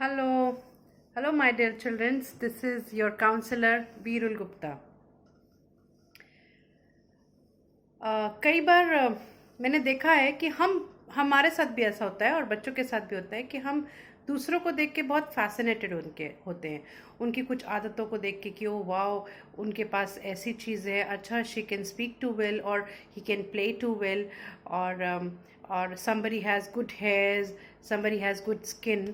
Hello, my dear children. This is your counselor, Veerul Gupta. कई बार मैंने देखा है कि हमारे साथ भी ऐसा होता है और बच्चों के साथ भी होता है कि हम दूसरों को देख के बहुत फैसिनेटेड उनके होते हैं, उनकी कुछ आदतों को देख के कि ओ वाओ, उनके पास ऐसी चीज़ है, अच्छा she can speak too well और he can play too well, और somebody has good hairs, somebody has good skin,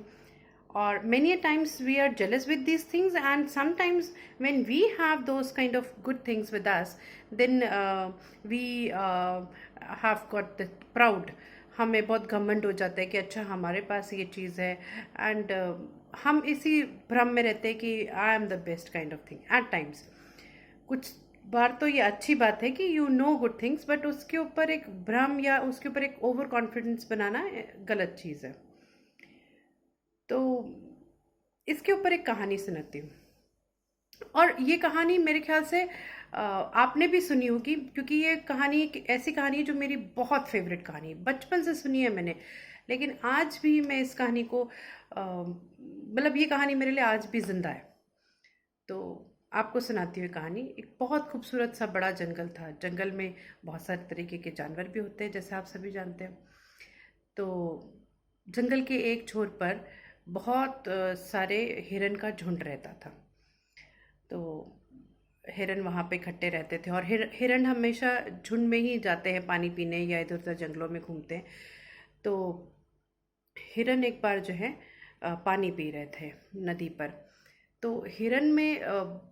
or many a times we are jealous with these things, and sometimes when we have those kind of good things with us, then we have got the proud, हमें बहुत घमंड हो जाता है कि अच्छा हमारे पास ये चीज़ है, एंड हम इसी भ्रम में रहते हैं कि I am the best kind of thing at times. कुछ बार तो ये अच्छी बात है कि you know good things, but उसके ऊपर एक भ्रम या उसके ऊपर एक ओवर कॉन्फिडेंस बनाना गलत चीज़ है। तो इसके ऊपर एक कहानी सुनाती हूँ, और ये कहानी मेरे ख्याल से आपने भी सुनी होगी, क्योंकि ये कहानी एक ऐसी कहानी है जो मेरी बहुत फेवरेट कहानी है, बचपन से सुनी है मैंने, लेकिन आज भी मैं इस कहानी को मतलब ये कहानी मेरे लिए आज भी जिंदा है। तो आपको सुनाती हुई कहानी। एक बहुत खूबसूरत सा बड़ा जंगल था। जंगल में बहुत सारे तरीके के जानवर भी होते हैं, जैसे आप सभी जानते हैं। तो जंगल के एक छोर पर बहुत सारे हिरन का झुंड रहता था। तो हिरन वहाँ पे इकट्ठे रहते थे, और हिरन हमेशा झुंड में ही जाते हैं पानी पीने या इधर उधर जंगलों में घूमते हैं। तो हिरन एक बार जो है पानी पी रहे थे नदी पर। तो हिरन में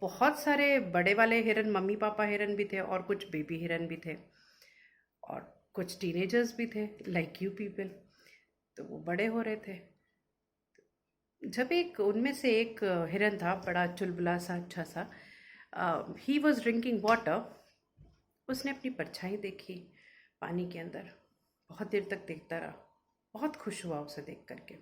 बहुत सारे बड़े वाले हिरन, मम्मी पापा हिरन भी थे, और कुछ बेबी हिरन भी थे, और कुछ टीनेजर्स भी थे, लाइक यू पीपल। तो वो बड़े हो रहे थे। जब एक उनमें से एक हिरन था, बड़ा चुलबुला सा, अच्छा सा, ही वॉज ड्रिंकिंग वाटर। उसने अपनी परछाई देखी पानी के अंदर, बहुत देर तक देखता रहा, बहुत खुश हुआ उसे देख करके।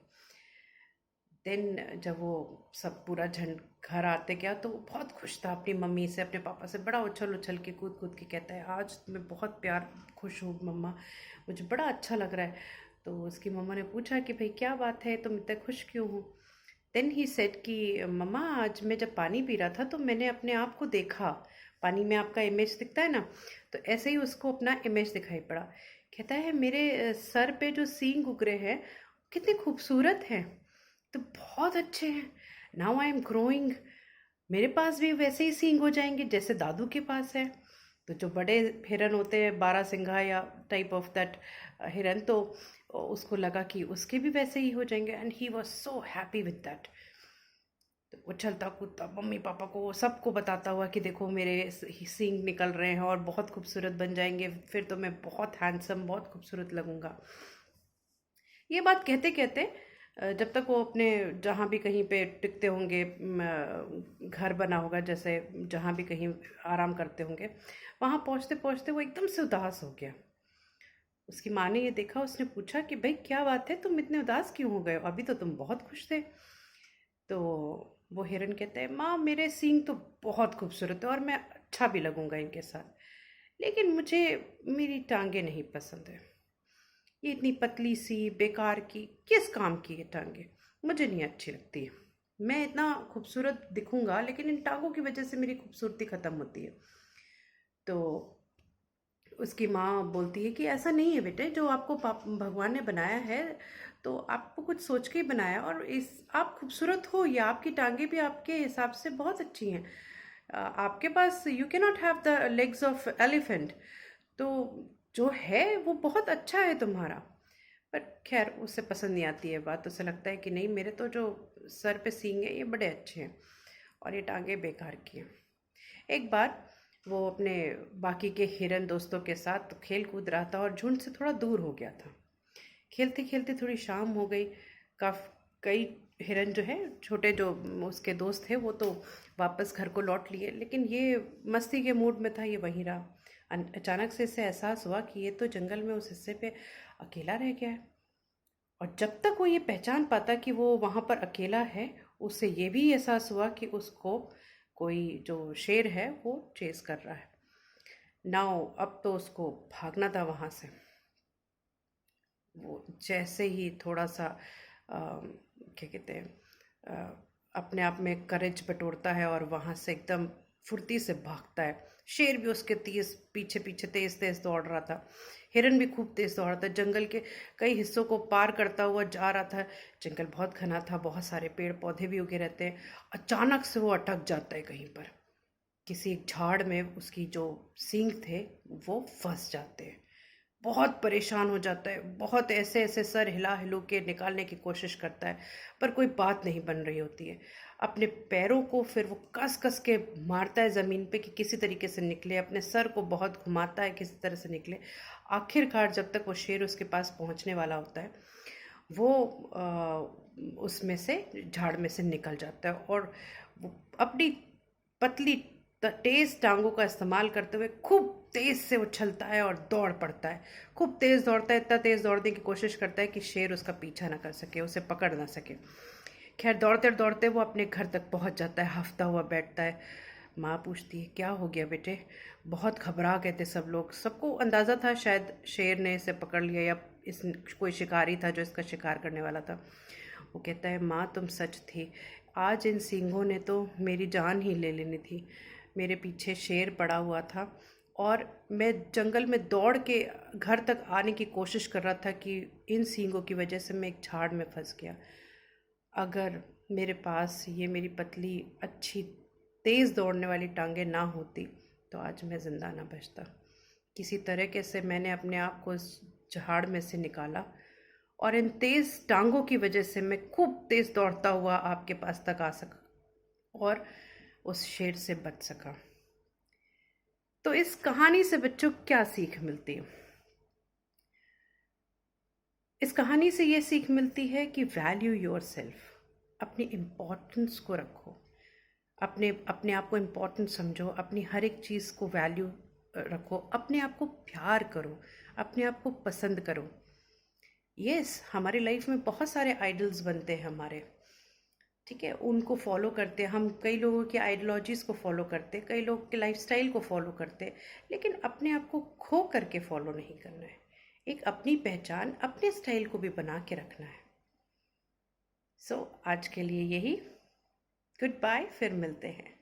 देन जब वो सब पूरा झंड घर आते गया, तो वो बहुत खुश था अपनी मम्मी से, अपने पापा से, बड़ा उछल उछल के कूद कूद के कहता है, आज मैं बहुत प्यार खुश हूँ मम्मा, मुझे बड़ा अच्छा लग रहा है। तो उसकी मम्मा ने पूछा कि भाई क्या बात है, तुम इतने खुश क्यों हो? देन ही सेड कि मम्मा, आज मैं जब पानी पी रहा था तो मैंने अपने आप को देखा, पानी में आपका इमेज दिखता है ना, तो ऐसे ही उसको अपना इमेज दिखाई पड़ा। कहता है मेरे सर पे जो सींग उगरे हैं कितने खूबसूरत हैं, तो बहुत अच्छे हैं। नाउ आई एम ग्रोइंग, मेरे पास भी वैसे ही सींग हो जाएंगे जैसे दादू के पास है। तो जो बड़े हिरन होते हैं, बारह सिंघा या टाइप ऑफ दैट हिरन, तो उसको लगा कि उसके भी वैसे ही हो जाएंगे, and he was so happy with that. तो वो चलता कूदता मम्मी पापा को, सबको बताता हुआ कि देखो मेरे सींग निकल रहे हैं और बहुत खूबसूरत बन जाएंगे, फिर तो मैं बहुत हैंडसम, बहुत खूबसूरत लगूंगा। ये बात कहते कहते जब तक वो अपने जहाँ भी कहीं पे टिकते होंगे, घर बना होगा जैसे, जहाँ भी कहीं आराम करते होंगे, वहाँ पहुँचते पहुँचते वो एकदम से उदास हो गया। उसकी माँ ने ये देखा, उसने पूछा कि भाई क्या बात है, तुम इतने उदास क्यों हो गए हो? अभी तो तुम बहुत खुश थे। तो वो हिरन कहते हैं, माँ मेरे सींग तो बहुत खूबसूरत है और मैं अच्छा भी लगूंगा इनके साथ, लेकिन मुझे मेरी टांगे नहीं पसंद है। ये इतनी पतली सी बेकार की, किस काम की ये टांगे, मुझे नहीं अच्छी लगती है। मैं इतना खूबसूरत दिखूंगा, लेकिन इन टांगों की वजह से मेरी खूबसूरती ख़त्म होती है। तो उसकी माँ बोलती है कि ऐसा नहीं है बेटे, जो आपको भगवान ने बनाया है तो आपको कुछ सोच के ही बनाया, और इस आप खूबसूरत हो, या आपकी टांगे भी आपके हिसाब से बहुत अच्छी हैं। आपके पास you can not have the legs of elephant, तो जो है वो बहुत अच्छा है तुम्हारा। पर खैर उसे पसंद नहीं आती है बात, उसे लगता है कि नहीं, मेरे तो जो सर पे सींग है ये बड़े अच्छे हैं, और ये टांगे बेकार की हैं। एक बार वो अपने बाकी के हिरन दोस्तों के साथ खेल कूद रहा था और झुंड से थोड़ा दूर हो गया था। खेलते खेलते थोड़ी शाम हो गई। काफ कई हिरन जो है, छोटे जो उसके दोस्त थे, वो तो वापस घर को लौट लिए, लेकिन ये मस्ती के मूड में था, ये वहीं रहा। अचानक से इसे एहसास हुआ कि ये तो जंगल में उस हिस्से पे अकेला रह गया है। और जब तक वो ये पहचान पाता कि वो वहाँ पर अकेला है, उसे ये भी एहसास हुआ कि उसको कोई जो शेर है वो चेस कर रहा है। नाउ अब तो उसको भागना था वहाँ से। वो जैसे ही थोड़ा सा क्या कहते हैं, अ, अपने आप में करेज बटोरता है और वहाँ से एकदम फुर्ती से भागता है। शेर भी उसके तेज पीछे पीछे तेज तेज दौड़ रहा था। हिरन भी खूब तेज दौड़ रहा था, जंगल के कई हिस्सों को पार करता हुआ जा रहा था। जंगल बहुत घना था, बहुत सारे पेड़ पौधे भी उगे रहते हैं। अचानक से वो अटक जाता है कहीं पर, किसी एक झाड़ में। उसकी जो सींग थे वो फंस जाते हैं। बहुत परेशान हो जाता है, बहुत ऐसे ऐसे सर हिला हिलो के निकालने की कोशिश करता है, पर कोई बात नहीं बन रही होती है। अपने पैरों को फिर वो कस कस के मारता है ज़मीन पे कि किसी तरीके से निकले, अपने सर को बहुत घुमाता है किसी तरह से निकले। आखिरकार जब तक वो शेर उसके पास पहुंचने वाला होता है, वो उसमें से झाड़ में से निकल जाता है और वो अपनी पतली तेज टांगों का इस्तेमाल करते हुए खूब तेज से उछलता है और दौड़ पड़ता है। खूब तेज दौड़ता है, इतना तेज दौड़ने की कोशिश करता है कि शेर उसका पीछा ना कर सके, उसे पकड़ ना सके। खैर दौड़ते दौड़ते वो अपने घर तक पहुंच जाता है, हफ्ता हुआ बैठता है। माँ पूछती है, क्या हो गया बेटे? बहुत घबरा गए थे सब लोग, सबको अंदाज़ा था शायद शेर ने इसे पकड़ लिया या इस कोई शिकारी था जो इसका शिकार करने वाला था। वो कहता है, माँ तुम सच थी, आज इन सींगों ने तो मेरी जान ही ले लेनी थी। मेरे पीछे शेर पड़ा हुआ था और मैं जंगल में दौड़ के घर तक आने की कोशिश कर रहा था कि इन सींगों की वजह से मैं एक झाड़ में फंस गया। अगर मेरे पास ये मेरी पतली अच्छी तेज़ दौड़ने वाली टांगें ना होती तो आज मैं ज़िंदा ना बचता। किसी तरीके से मैंने अपने आप को इस झाड़ में से निकाला और इन तेज़ टांगों की वजह से मैं खूब तेज़ दौड़ता हुआ आपके पास तक आ सका और उस शेर से बच सका। तो इस कहानी से बच्चों को क्या सीख मिलती है? इस कहानी से ये सीख मिलती है कि वैल्यू योरसेल्फ, अपनी इम्पोर्टेंस को रखो, अपने अपने आप को इम्पोर्टेंट समझो, अपनी हर एक चीज़ को वैल्यू रखो, अपने आप को प्यार करो, अपने आप को पसंद करो। यस, हमारी लाइफ में बहुत सारे आइडल्स बनते हैं हमारे, ठीक है, उनको फॉलो करते हैं हम। कई लोगों की आइडियोलॉजीज़ को फॉलो करते हैं, कई लोग के लाइफस्टाइल को फॉलो करते हैं, लेकिन अपने आप को खो करके फॉलो नहीं करना है। एक अपनी पहचान, अपने स्टाइल को भी बना के रखना है। सो आज के लिए यही। गुड बाय, फिर मिलते हैं।